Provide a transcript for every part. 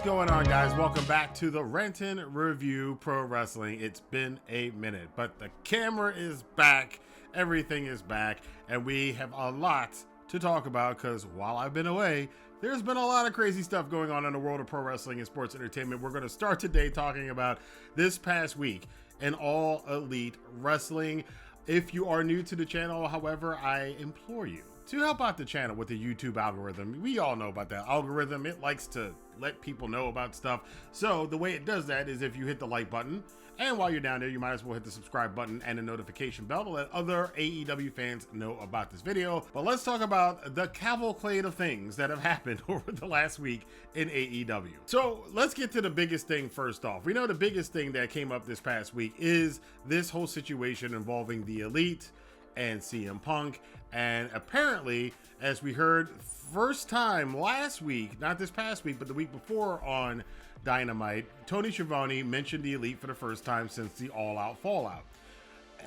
going on, guys? Welcome back to the Rantin Review Pro Wrestling. It's been a minute, but the camera is back, everything is back, and we have a lot to talk about because while I've been away, there's been a lot of crazy stuff going on in the world of pro wrestling and sports entertainment. We're going to start today talking about this past week in All Elite Wrestling. If you are new to the channel, however, I implore you to help out the channel with the YouTube algorithm. We all know about that algorithm. It likes to let people know about stuff. So the way it does that is if you hit the like button, and while you're down there, you might as well hit the subscribe button and the notification bell to let other AEW fans know about this video. But let's talk about the cavalcade of things that have happened over the last week in AEW. So let's get to the biggest thing first off. We know the biggest thing that came up this past week is this whole situation involving the Elite and CM Punk. And apparently, as we heard first time last week, not this past week, but the week before on Dynamite, Tony Schiavone mentioned the Elite for the first time since the All Out Fallout.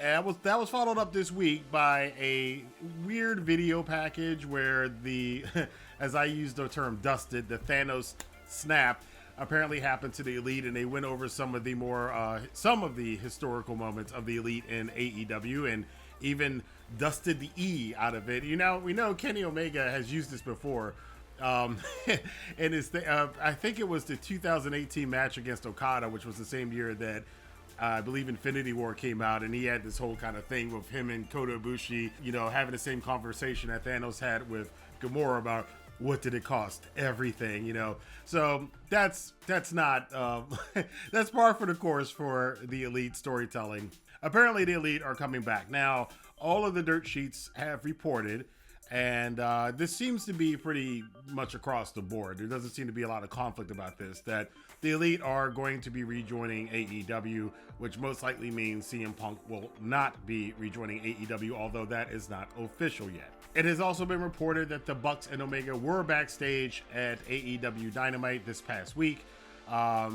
That was followed up this week by a weird video package where the, as I used the term dusted, the Thanos snap apparently happened to the Elite, and they went over some of the historical moments of the Elite in AEW, and even dusted the E out of it. You know, we know Kenny Omega has used this before. And I think it was the 2018 match against Okada, which was the same year that I believe Infinity War came out, and he had this whole kind of thing with him and Kota Ibushi, you know, having the same conversation that Thanos had with Gamora about what did it cost? Everything, you know. So that's not that's par for the course for the Elite storytelling. Apparently the Elite are coming back. Now, all of the dirt sheets have reported, and this seems to be pretty much across the board. There doesn't seem to be a lot of conflict about this, that the Elite are going to be rejoining AEW, which most likely means CM Punk will not be rejoining AEW, although that is not official yet. It has also been reported that the Bucks and Omega were backstage at AEW Dynamite this past week,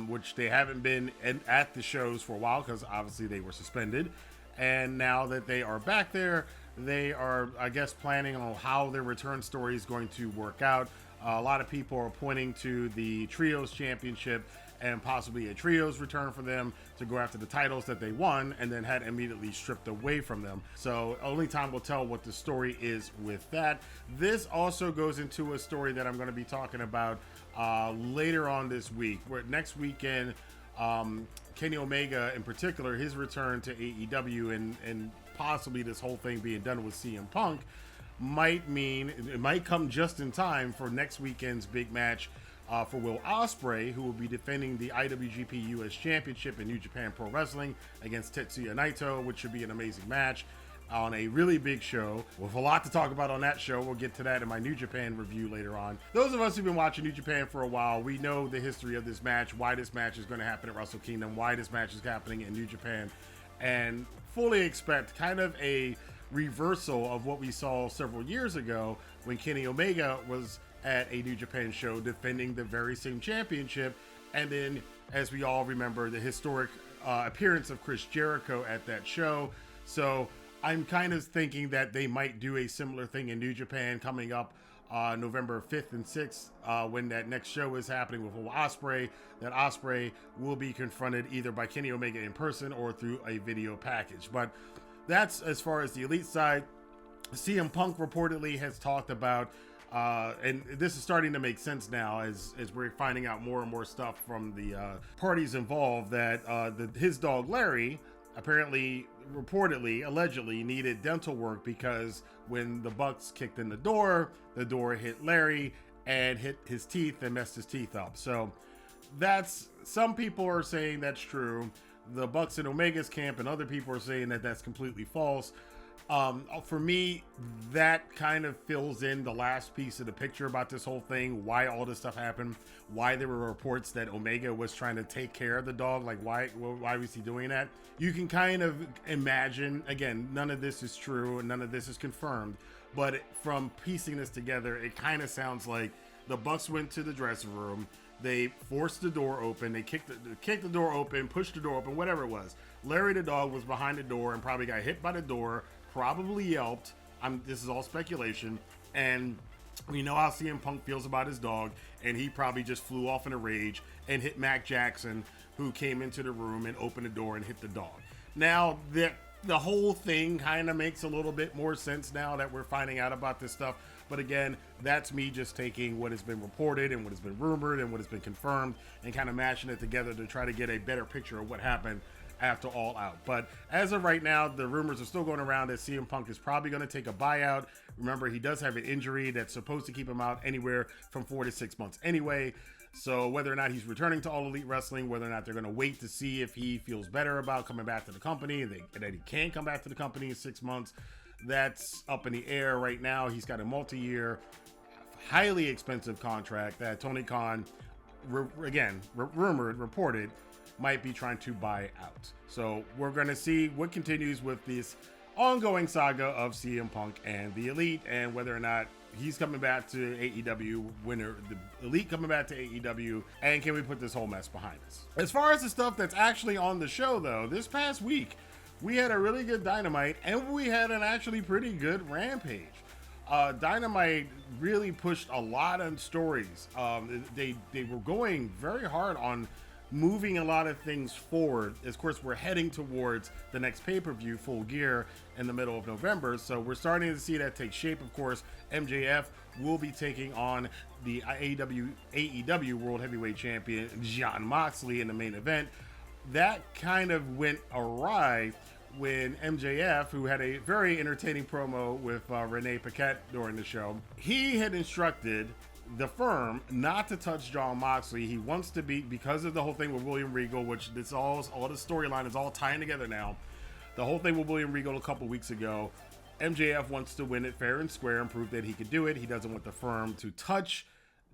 which they haven't been at the shows for a while because obviously they were suspended. And now that they are back there, they are, I guess, planning on how their return story is going to work out. A lot of people are pointing to the Trios Championship and possibly a Trios return for them to go after the titles that they won and then had immediately stripped away from them. So only time will tell what the story is with that. This also goes into a story that I'm going to be talking about later on this week, where next weekend, Kenny Omega in particular, his return to AEW and possibly this whole thing being done with CM Punk might mean it might come just in time for next weekend's big match for Will Ospreay, who will be defending the IWGP US Championship in New Japan Pro Wrestling against Tetsuya Naito, which should be an amazing match on a really big show with a lot to talk about on that show. We'll get to that in my New Japan review later on. Those of us who've been watching New Japan for a while, we know the history of this match, why this match is going to happen at Wrestle Kingdom, why this match is happening in New Japan, and fully expect kind of a reversal of what we saw several years ago when Kenny Omega was at a New Japan show defending the very same championship, and then, as we all remember, the historic appearance of Chris Jericho at that show. So I'm kind of thinking that they might do a similar thing in New Japan coming up November 5th and 6th when that next show is happening with Ospreay. That Ospreay will be confronted either by Kenny Omega in person or through a video package. But that's as far as the Elite side. CM Punk reportedly has talked about, and this is starting to make sense now as we're finding out more and more stuff from the parties involved, that his dog Larry apparently, reportedly, allegedly needed dental work because when the Bucks kicked in the door hit Larry and hit his teeth and messed his teeth up. So that's, some people are saying that's true. The Bucks and Omega's camp and other people are saying that that's completely false. For me, that kind of fills in the last piece of the picture about this whole thing, why all this stuff happened, why there were reports that Omega was trying to take care of the dog, like why was he doing that? You can kind of imagine, again, none of this is true and none of this is confirmed, but from piecing this together, it kind of sounds like the Bucks went to the dressing room, they forced the door open, they kicked the door open, pushed the door open, whatever it was. Larry the dog was behind the door and probably got hit by the door, probably yelped. This is all speculation, and We know how CM Punk feels about his dog, and he probably just flew off in a rage and hit Mac Jackson, who came into the room and opened the door and hit the dog. Now, the whole thing kind of makes a little bit more sense now that we're finding out about this stuff. But again, that's me just taking what has been reported and what has been rumored and what has been confirmed and kind of mashing it together to try to get a better picture of what happened after All Out. But as of right now, the rumors are still going around that CM Punk is probably going to take a buyout. Remember, he does have an injury that's supposed to keep him out anywhere from 4 to 6 months anyway. So whether or not he's returning to All Elite Wrestling, whether or not they're going to wait to see if he feels better about coming back to the company, and that he can come back to the company in 6 months, that's up in the air right now. He's got a multi-year, highly expensive contract that Tony Khan, reported, might be trying to buy out. So we're going to see what continues with this ongoing saga of CM Punk and the Elite, and whether or not he's coming back to AEW, winner, the Elite coming back to AEW, and can we put this whole mess behind us? As far as the stuff that's actually on the show, though, this past week, we had a really good Dynamite, and we had an actually pretty good Rampage. Dynamite really pushed a lot of stories. They were going very hard on moving a lot of things forward. Of course, we're heading towards the next pay-per-view, Full Gear, in the middle of November, so we're starting to see that take shape. Of course, MJF will be taking on the AEW World Heavyweight Champion Jon Moxley in the main event. That kind of went awry when MJF, who had a very entertaining promo with Renee Paquette during the show, he had instructed the Firm not to touch Jon Moxley. He wants to be, because of the whole thing with William Regal, which this all the storyline is all tying together now. The whole thing with William Regal a couple weeks ago, MJF wants to win it fair and square and prove that he could do it. He doesn't want the Firm to touch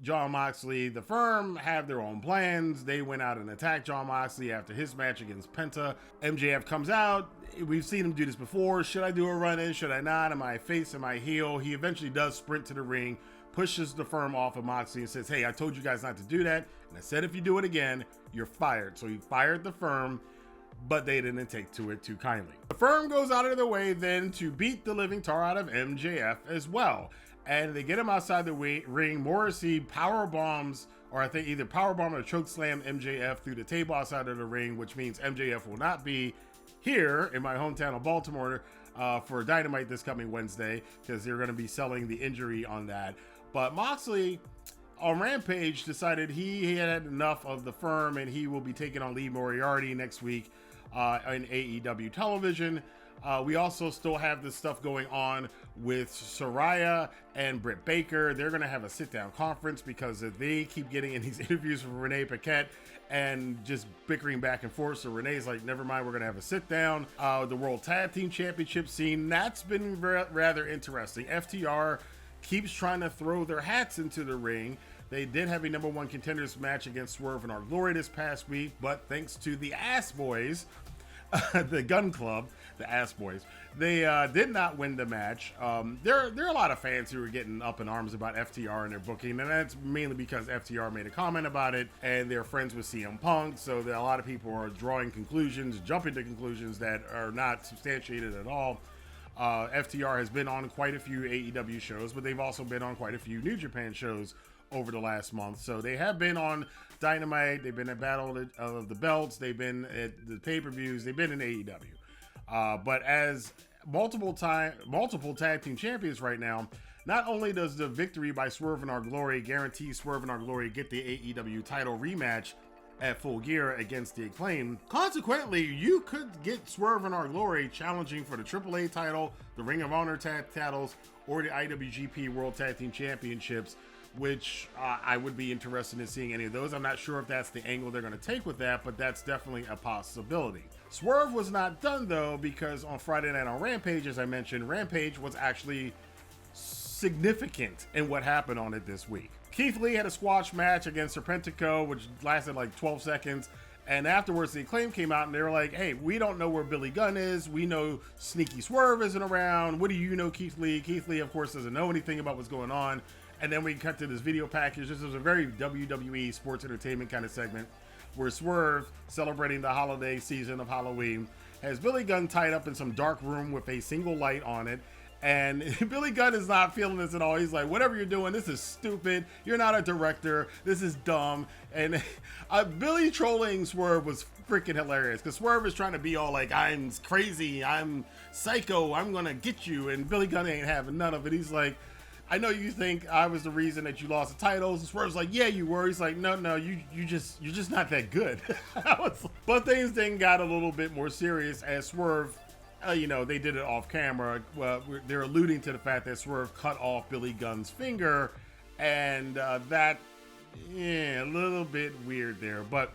Jon Moxley. The Firm have their own plans. They went out and attacked Jon Moxley after his match against Penta. MJF comes out. We've seen him do this before. Should I do a run-in? Should I not? Am I a face? Am I a heel? He eventually does sprint to the ring, pushes the Firm off of Moxley and says, hey, I told you guys not to do that. And I said, if you do it again, you're fired. So he fired the Firm, but they didn't take to it too kindly. The Firm goes out of their way then to beat the living tar out of MJF as well. And they get him outside the ring. Morrissey power bombs, or I think either power bomb or choke slam MJF through the table outside of the ring, which means MJF will not be here in my hometown of Baltimore for Dynamite this coming Wednesday, because they're going to be selling the injury on that. But Moxley on Rampage decided he had enough of the Firm, and he will be taking on Lee Moriarty next week on AEW television. We also still have this stuff going on with Saraya and Britt Baker. They're going to have a sit-down conference because they keep getting in these interviews from Renee Paquette and just bickering back and forth. So Renee's like, never mind, we're going to have a sit-down. The World Tag Team Championship scene, that's been rather interesting. FTR keeps trying to throw their hats into the ring. They did have a number one contenders match against Swerve and Our Glory this past week, but thanks to the Ass Boys, the Gun Club, the Ass Boys, they did not win the match. There are a lot of fans who are getting up in arms about FTR and their booking, and that's mainly because FTR made a comment about it, and they're friends with CM Punk, so that a lot of people are drawing conclusions, jumping to conclusions that are not substantiated at all. FTR has been on quite a few AEW shows, but they've also been on quite a few New Japan shows over the last month. So they have been on Dynamite, they've been at Battle of the Belts, they've been at the pay-per-views, they've been in AEW. But as multiple tag team champions right now, not only does the victory by Swerve and Our Glory guarantee Swerve and Our Glory get the AEW title rematch at Full Gear against the Acclaim, consequently, you could get Swerve and Our Glory challenging for the AAA title, the Ring of Honor titles, or the IWGP World Tag Team Championships, which I would be interested in seeing any of those. I'm not sure if that's the angle they're going to take with that, but that's definitely a possibility. Swerve was not done, though, because on Friday night on Rampage, as I mentioned, Rampage was actually significant in what happened on it this week. Keith Lee had a squash match against Serpentico, which lasted like 12 seconds. And afterwards, the Acclaim came out and they were like, hey, we don't know where Billy Gunn is. We know Sneaky Swerve isn't around. What do you know, Keith Lee? Keith Lee, of course, doesn't know anything about what's going on. And then we cut to this video package. This was a very WWE sports entertainment kind of segment where Swerve, celebrating the holiday season of Halloween, has Billy Gunn tied up in some dark room with a single light on it. And Billy Gunn is not feeling this at all. He's like, whatever you're doing, this is stupid. You're not a director. This is dumb. And Billy trolling Swerve was freaking hilarious because Swerve is trying to be all like, I'm crazy. I'm psycho. I'm going to get you. And Billy Gunn ain't having none of it. He's like, I know you think I was the reason that you lost the titles. And Swerve's like, yeah, you were. He's like, no, you're just not that good. But things then got a little bit more serious as Swerve, they did it off camera. Well, they're alluding to the fact that Swerve cut off Billy Gunn's finger, and that, a little bit weird there. But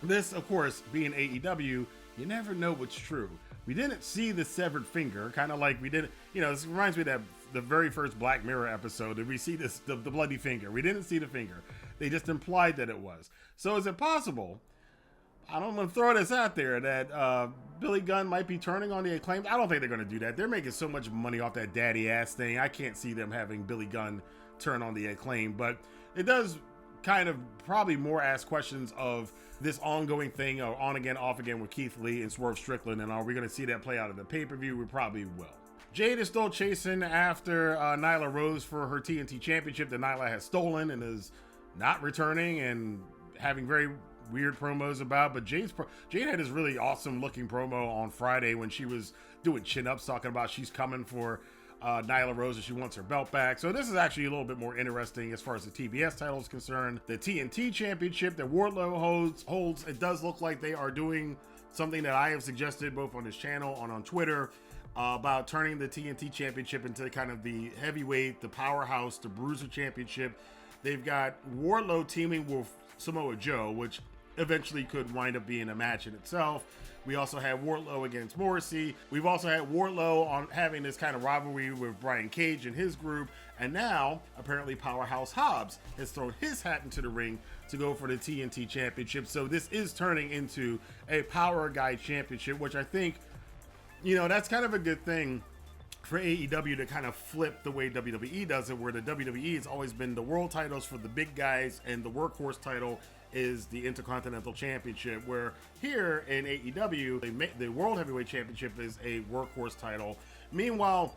this, of course, being AEW, you never know what's true. We didn't see the severed finger, kind of like we didn't, this reminds me of that the very first Black Mirror episode. Did we see the bloody finger? We didn't see the finger. They just implied that it was. So is it possible, I don't want to throw this out there, that Billy Gunn might be turning on the Acclaimed? I don't think they're going to do that. They're making so much money off that daddy ass thing. I can't see them having Billy Gunn turn on the Acclaimed, but it does kind of probably more ask questions of this ongoing thing, or on again, off again with Keith Lee and Swerve Strickland, and are we going to see that play out in the pay-per-view? We probably will. Jade is still chasing after Nyla Rose for her TNT Championship that Nyla has stolen and is not returning and having very weird promos about. But Jade had this really awesome looking promo on Friday when she was doing chin-ups, talking about she's coming for Nyla Rose and she wants her belt back. So this is actually a little bit more interesting as far as the TBS title is concerned. The TNT Championship that Wardlow holds, it does look like they are doing something that I have suggested both on this channel and on Twitter, about turning the TNT Championship into kind of the heavyweight, the powerhouse, the Bruiser Championship. They've got Wardlow teaming with Samoa Joe, which eventually could wind up being a match in itself. We also had Wardlow against Morrissey. We've also had Wardlow on having this kind of rivalry with Brian Cage and his group. And now, apparently, Powerhouse Hobbs has thrown his hat into the ring to go for the TNT Championship. So this is turning into a Power Guy Championship, which I think, that's kind of a good thing for AEW to kind of flip the way WWE does it, where the WWE has always been the world titles for the big guys and the workhorse title is the Intercontinental Championship, where here in AEW, the World Heavyweight Championship is a workhorse title. Meanwhile,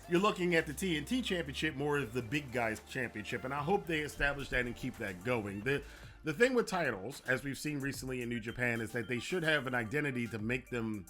you're looking at the TNT Championship more as the big guys championship, and I hope they establish that and keep that going. The thing with titles, as we've seen recently in New Japan, is that they should have an identity to make them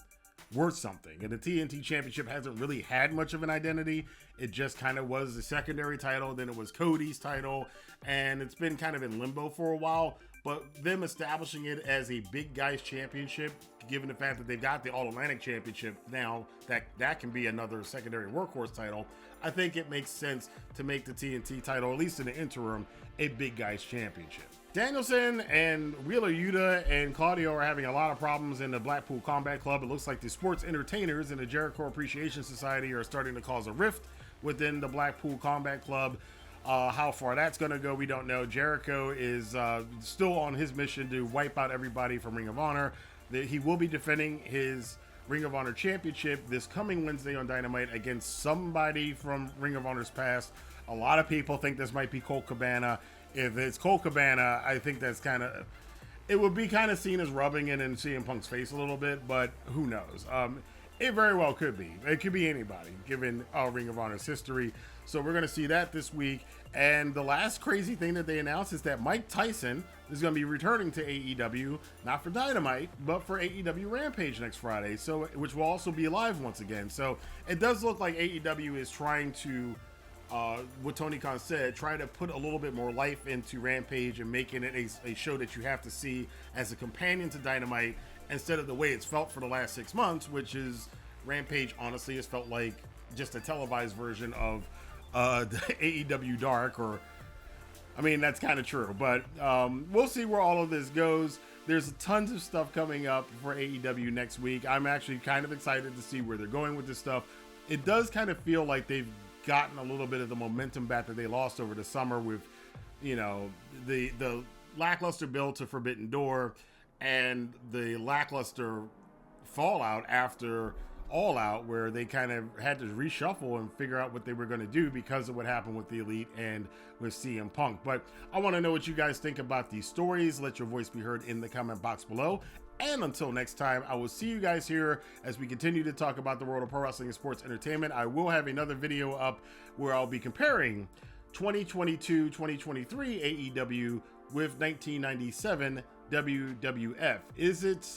worth something. And the TNT Championship hasn't really had much of an identity. It just kind of was the secondary title, then it was Cody's title, and it's been kind of in limbo for a while. But them establishing it as a big guys championship, given the fact that they've got the All-Atlantic Championship now, that can be another secondary workhorse title, I think it makes sense to make the TNT title, at least in the interim, a big guys championship. Danielson and Wheeler Yuta and Claudio are having a lot of problems in the Blackpool Combat Club. It looks like the sports entertainers in the Jericho Appreciation Society are starting to cause a rift within the Blackpool Combat Club. How far that's going to go, we don't know. Jericho is still on his mission to wipe out everybody from Ring of Honor. He will be defending his Ring of Honor Championship this coming Wednesday on Dynamite against somebody from Ring of Honor's past. A lot of people think this might be Colt Cabana. If it's Colt Cabana, I think that's it would be kind of seen as rubbing it in CM Punk's face a little bit, but who knows? It very well could be. It could be anybody, given Ring of Honor's history. So we're going to see that this week. And the last crazy thing that they announced is that Mike Tyson is going to be returning to AEW, not for Dynamite, but for AEW Rampage next Friday, which will also be live once again. So it does look like AEW is trying to, what Tony Khan said, try to put a little bit more life into Rampage and making it a show that you have to see as a companion to Dynamite instead of the way it's felt for the last 6 months, which is Rampage, honestly, has felt like just a televised version of the AEW Dark, that's kind of true, but we'll see where all of this goes. There's tons of stuff coming up for AEW next week. I'm actually kind of excited to see where they're going with this stuff. It does kind of feel like they've gotten a little bit of the momentum back that they lost over the summer with, the lackluster build to Forbidden Door and the lackluster fallout after All Out, where they kind of had to reshuffle and figure out what they were going to do because of what happened with the Elite and with CM Punk. But I want to know what you guys think about these stories. Let your voice be heard in the comment box below. And until next time, I will see you guys here as we continue to talk about the world of pro wrestling and sports entertainment. I will have another video up where I'll be comparing 2022-2023 AEW with 1997 WWF. Is it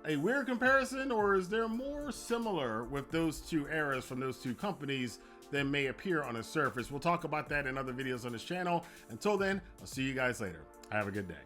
a weird comparison, or is there more similar with those two eras from those two companies than may appear on the surface? We'll talk about that in other videos on this channel. Until then, I'll see you guys later. Have a good day.